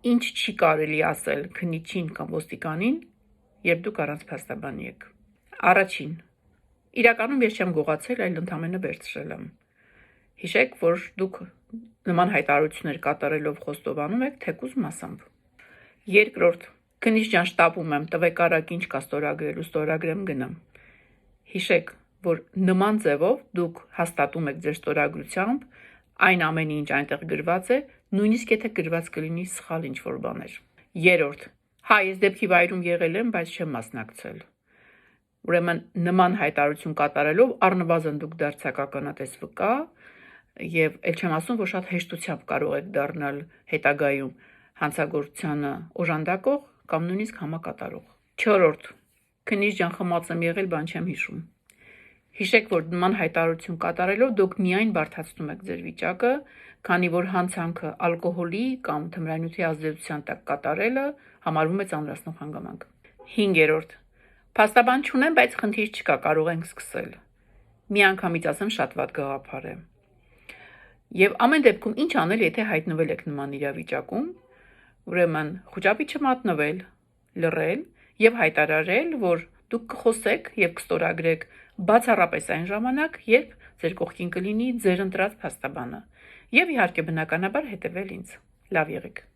Ինչ չի կարելի ասել քննիչին կամ ոստիկանին, երբ դուք առանց փաստաբանի եք։ Առաջին. իրականում ես չեմ գողացել, այլ ընդամենը վերցրել եմ։ Հիշեք, որ դուք նման հայտարարություններ կատարելով խոստովանում եք թեկուզ մասամբ։ Երկրորդ. քննիչ ջան, շտապում եմ, տվեք արագ ինչ կա ստորագրելու, ստորագրեմ գնամ։ Հիշեք, որ նման ձևով դուք հաստատում եք ձեր ստորագրությամբ այն ամենը, ինչ այնտեղ գրված է, նույնիսկ եթե գրված կլինի սխալ ինչ-որ բաներ։ Երրորդ. հա, ես դեպքի վայրում եղել եմ, բայց չեմ մասնակցել։ Ուրեմն նման հայտարարություն կատարելով առնվազն դուք դարձակ ականատես վկա, եւ ել չեմ ասում, որ շատ հեշտությամբ կարող եք դառնալ հետագայում հանցագործությանը օժանդակող կամ նույնիսկ համակատարող։ Չորրորդ. քննիչ ջան, խմած եմ եղել, բան չեմ հիշում։ Հիշեք, որ նման հայտարարություն կատարելով դուք միայն բարդացնում եք ձեր վիճակը, քանի որ հանցանքը ալկոհոլի կամ թմրանյութի ազդեցության տակ կատարելը համարվում է ծանրացնող հանգամանք։ 5-րդ. փաստաբան չունեմ, բայց խնդիր չկա, կարող ենք սկսել։ Միանգամից ասեմ, շատ վատ գաղափար է։ Եվ ամեն դեպքում ինչ անել, եթե հայտնվել եք նման իրավիճակում, ուրեմն խոճապի չմատնվել, լռել եւ հայտարարել, որ դուք կխոսեք եւ կստորագրեք բացառապես այն ժամանակ, երբ ձեր կողքին կլինի ձեր ընտրած փաստաբանը։ Եվ իհարկե բնականաբար հետևել ինձ։ Լավ եղեք։